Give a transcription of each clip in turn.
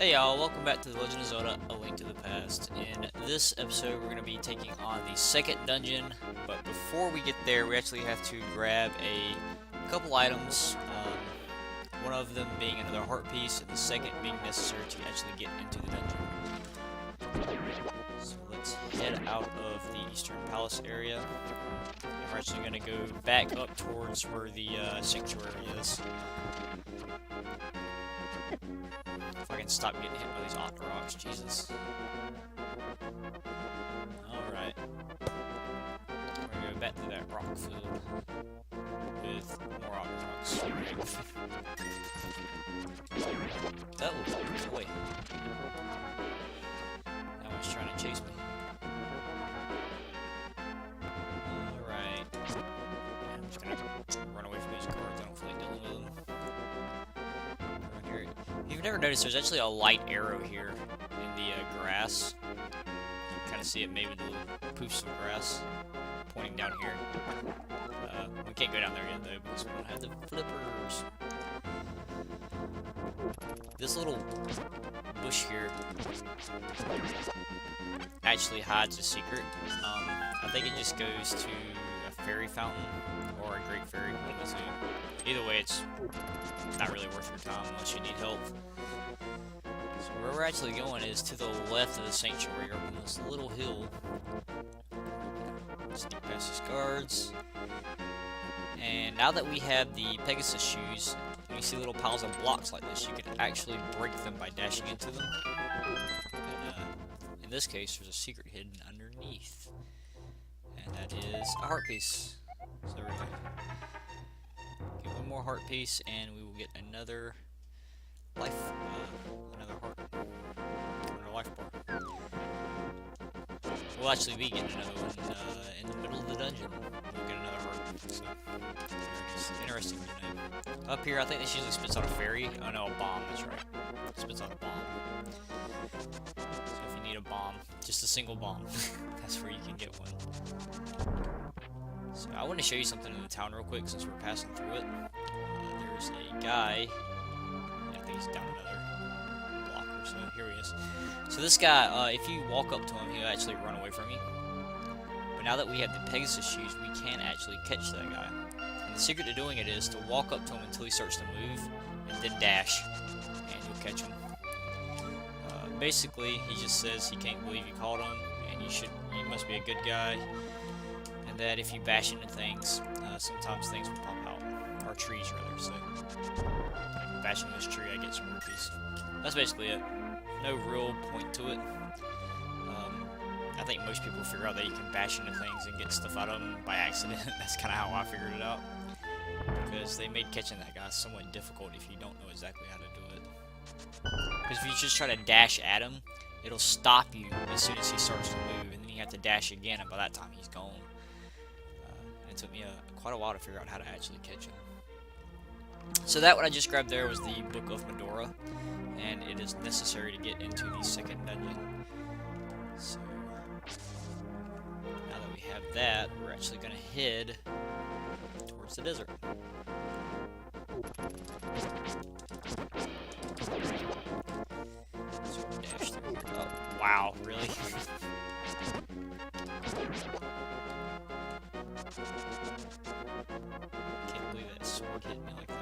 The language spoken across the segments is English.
Hey y'all, welcome back to The Legend of Zelda: A Link to the Past. In this episode, we're going to be taking on the second dungeon, but before we get there, we actually have to grab a couple items, one of them being another heart piece, and the second being necessary to actually get into the dungeon. So let's head out of the Eastern Palace area, and we're actually going to go back up towards where the sanctuary is. If I can stop getting hit by these Octa Rocks, Jesus. Alright. We're gonna go back to that rock field with more Octa Rocks. That will go away. That one's trying to chase me. Alright. I'm just gonna run away from these guards. I don't feel like dealing with them. If you've never noticed, there's actually a light arrow here in the grass. You can kind of see it made with the little poofs of grass pointing down here. We can't go down there yet though because we don't have the flippers. This little bush here actually hides a secret. I think it just goes to a fairy fountain or a great fairy, one of the two. Either way, it's not really worth your time unless you need help. So where we're actually going is to the left of the sanctuary, up on this little hill. Sneak past these guards. And now that we have the Pegasus shoes, when you see little piles of blocks like this, you can actually break them by dashing into them. And in this case, there's a secret hidden underneath. And that is a heart piece. So there we go. Get one more heart piece, and we will get another life, another heart, another life bar. We'll actually be getting another one in the middle of the dungeon. We'll get another heart. So, it's interesting to know. Up here, I think this usually spits out a fairy. Oh no, a bomb. That's right. It spits out a bomb. So if you need a bomb, just a single bomb, that's where you can get one. So I want to show you something in the town real quick since we're passing through it. There's a guy. I think he's down another block or so. Here he is. So this guy, if you walk up to him, he'll actually run away from you. But now that we have the Pegasus shoes, we can actually catch that guy. And the secret to doing it is to walk up to him until he starts to move, and then dash, and you'll catch him. Basically, he just says he can't believe you caught him, and you must be a good guy. And that if you bash into things, sometimes things will pop out. Or trees, rather, so. Bash into this tree, I get some rupees. That's basically it. No real point to it. I think most people figure out that you can bash into things and get stuff out of them by accident. That's kind of how I figured it out. Because they made catching that guy somewhat difficult if you don't know exactly how to do it. Because if you just try to dash at him, it'll stop you as soon as he starts to move, and then you have to dash again, and by that time he's gone. It took me quite a while to figure out how to actually catch him. So that what I just grabbed there was the Book of Medora, and it is necessary to get into the second dungeon. So now that we have that, we're actually going to head towards the desert. So dash through here. Oh, wow, really? Can't believe that sword hit me like that.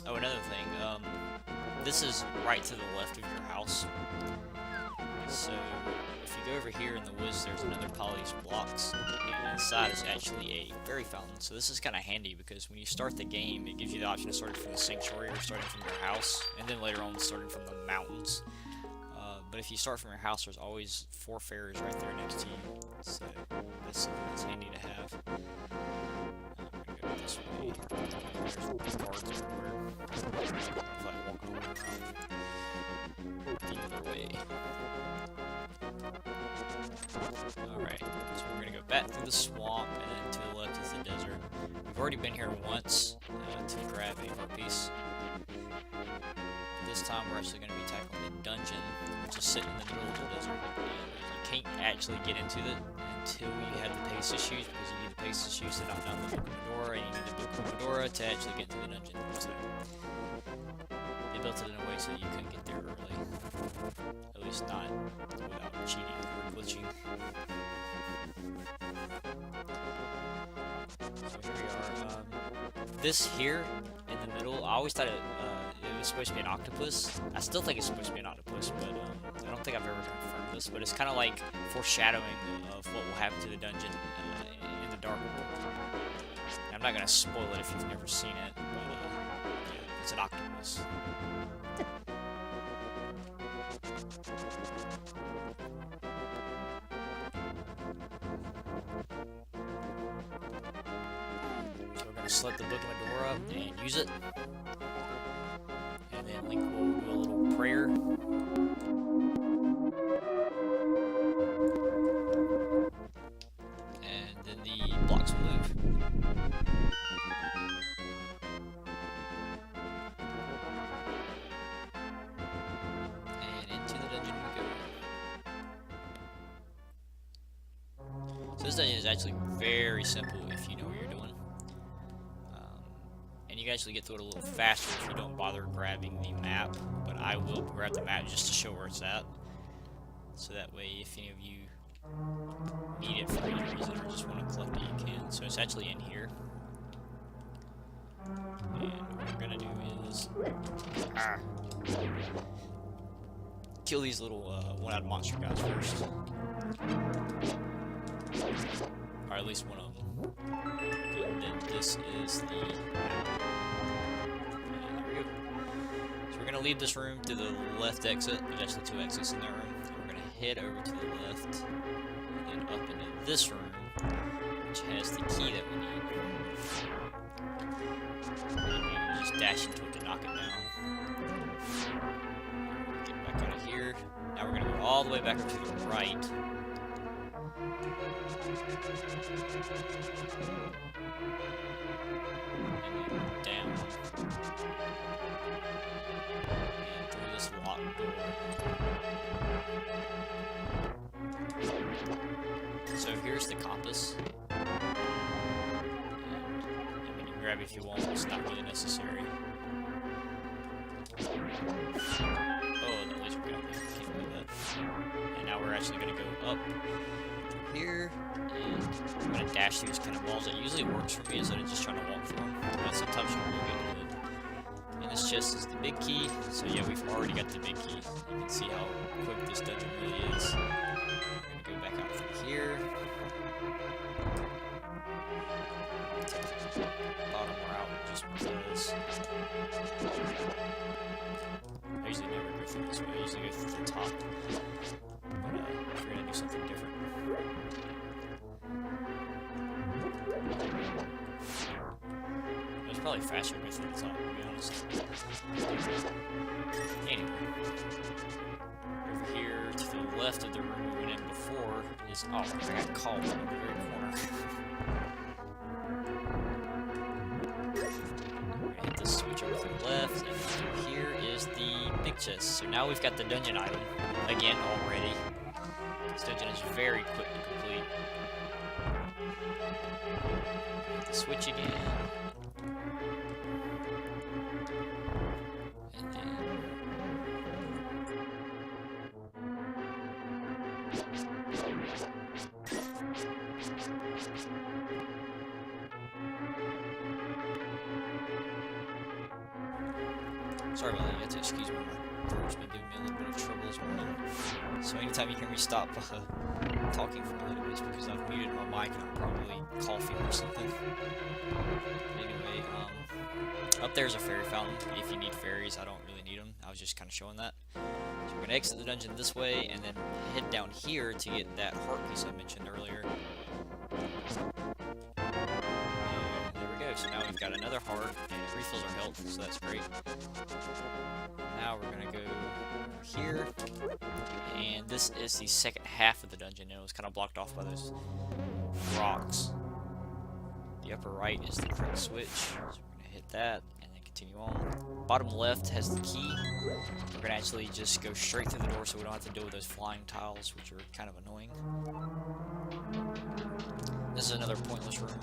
Oh, another thing, this is right to the left of your house. So, if you go over here in the woods, there's another pile of these blocks, and inside is actually a fairy fountain. So this is kind of handy because when you start the game, it gives you the option of starting from the sanctuary or starting from your house, and then later on starting from the mountains. But if you start from your house, there's always 4 fairies right there next to you. So that's something that's handy to have. I'm gonna go this way. There's guards everywhere. I don't know if I walk all the way around the other way. Alright, so we're gonna go back through the swamp, and then to the left is the desert. We've already been here once to grab a heart piece. This time we're actually going to be tackling the dungeon, which is sitting in the middle of the desert. And you can't actually get into it until you have the Pegasus shoes, because you need the takes is you to knock down the Book of Medora, and you need the Book of Medora to actually get to the dungeon. So they built it in a way so you couldn't get there early. At least not without cheating or glitching. So here we are. This here in the middle, I always thought it was supposed to be an octopus. I still think it's supposed to be an octopus, but I don't think I've ever confirmed this. But it's kind of like foreshadowing of what will happen to the dungeon in the Dark World. And I'm not gonna spoil it if you've never seen it, but yeah, it's an octopus. So we're gonna select the Book of Medora and use it. And then Link will do a little prayer. And then the blocks will move. And into the dungeon we go. So this dungeon is actually very simple if you know what you're doing. And you can actually get through it a little faster if you don't bother grabbing the map, but I will grab the map just to show where it's at. So that way, if any of you need it for any reason or just want to collect it, you can. So it's actually in here. And what we're gonna do is kill these little one-eyed monster guys first. Or at least one of them. And then this is the map. And there we go. So we're gonna leave this room to the left exit. There's actually 2 exits in that room. And we're gonna head over to the left and then up into this room, which has the key that we need. And we just dash into it to knock it down. Get back out of here. Now we're gonna go all the way back up to the right. And down. And through this locked door. So here's the compass. And, I mean, you can grab it if you want, it's not really necessary. Oh, that laser got me. Can't believe that. And now we're actually going to go up here, and I'm going to dash through these kind of walls. It usually works for me instead of just trying to walk through them, but sometimes you will get good. And this chest is the big key, so yeah, we've already got the big key. You can see how quick this dungeon really is. I'm going to go back out through here. Bottom route, just because I usually never go through this way, I usually go through the top. But if you're going to do something different. It's probably faster to go through the top, to be honest. Anyway. Over here to the left of the room we went in before is... Oh, I got called in the very corner. Hit the switch over to the left, and through here is the big chest. So now we've got the dungeon item again already. This dungeon is very quick to complete. Hit the switch again. And then... Sorry about that, you have to excuse me, my throat's been giving me a little bit of trouble this morning. So anytime you hear me stop talking for a little bit, it's because I've muted my mic and I'm probably coughing or something. Anyway, up there's a fairy fountain. If you need fairies, I don't really need them. I was just kind of showing that. So we're going to exit the dungeon this way and then head down here to get that heart piece I mentioned earlier. There we go. So now we've got another heart and it refills our health, so that's great. Now we're going to go here, and this is the second half of the dungeon, and it was kind of blocked off by those rocks. The upper right is the correct switch, so we're going to hit that, and then continue on. Bottom left has the key. We're going to actually just go straight through the door so we don't have to deal with those flying tiles, which are kind of annoying. This is another pointless room.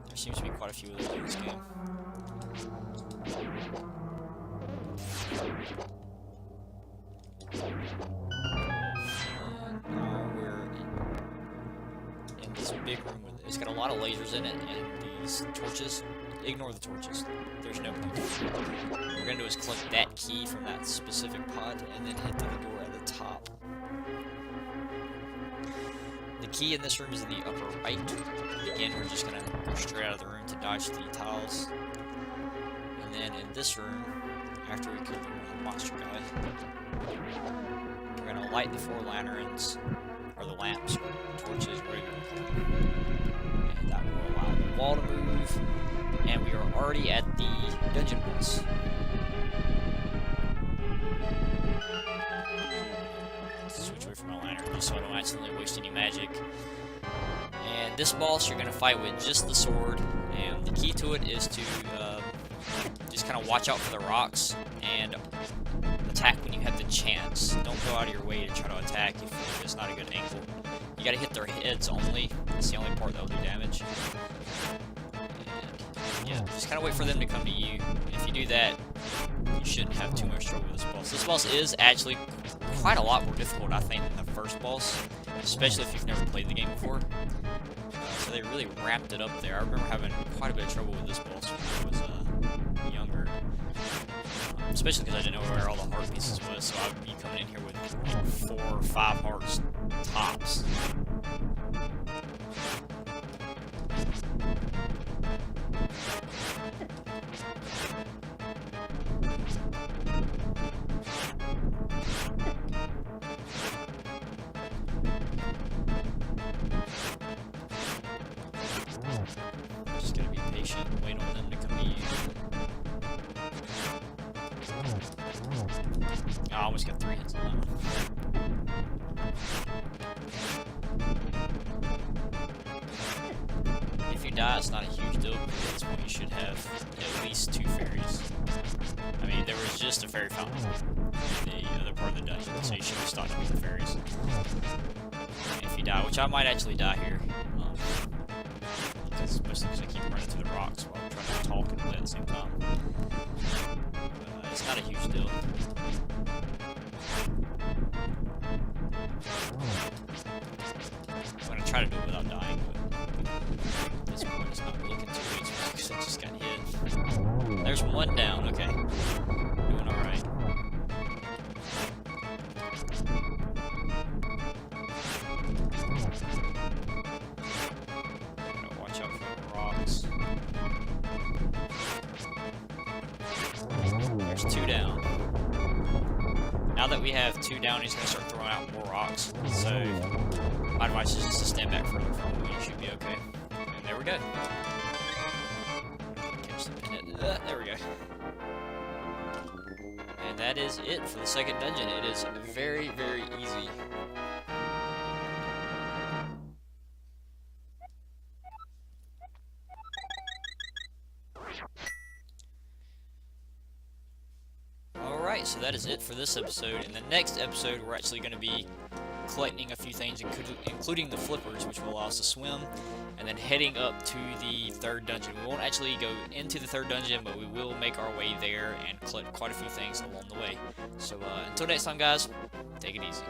There seems to be quite a few of those in this game. We're in this big room. It's got a lot of lasers in it, and these torches. Ignore the torches. There's no point. What we're gonna do is collect that key from that specific pod, and then head to the door at the top. The key in this room is in the upper right. Again, we're just gonna go straight out of the room to dodge the tiles. And then in this room, after we kill the monster guy, we're gonna light the 4 lanterns, or the lamps, or torches, whatever you want to call them. And that will allow the wall to move. And we are already at the dungeon boss. Switch away from my lantern just so I don't accidentally waste any magic. And this boss you're going to fight with just the sword. And the key to it is to just kind of watch out for the rocks and attack when you have the chance. Don't go out of your way to try to attack if it's not a good angle. You got to hit their heads only. That's the only part that will do damage. Yeah, just kind of wait for them to come to you. If you do that, you shouldn't have too much trouble with this boss. This boss is actually quite a lot more difficult, I think, than the first boss, especially if you've never played the game before. So they really ramped it up there. I remember having quite a bit of trouble with this boss when I was younger, especially because I didn't know where all the heart pieces was, so I'd be coming in here with 4 or 5 hearts tops. Just gotta be patient and wait on them to come to you. Oh, I almost got 3 hits on that one. If you die, it's not a huge deal, because at this point you should have at least 2 fairies. I mean, there was just a fairy fountain in the other part of the dungeon, so you should have stocked with the fairies. And if you die, which I might actually die here, mostly because I keep running through the rocks while I'm trying to talk and play at the same time. It's not a huge deal. I'm going to try to do it without dying, but at this point it's not looking too good because I just got hit. There's 1 down, okay. Doing alright. Watch out for the rocks. There's 2 down. Now that we have 2 down, he's going to start throwing out more rocks. So, my advice is just to stand back further from him. You should be okay. And there we go. There we go. And that is it for the second dungeon. It is very, very easy. Alright, so that is it for this episode. In the next episode, we're actually going to be collecting a few things, including the flippers, which will allow us to swim, and then heading up to the 3rd dungeon. We won't actually go into the 3rd dungeon, but we will make our way there and collect quite a few things along the way. So until next time, guys, take it easy.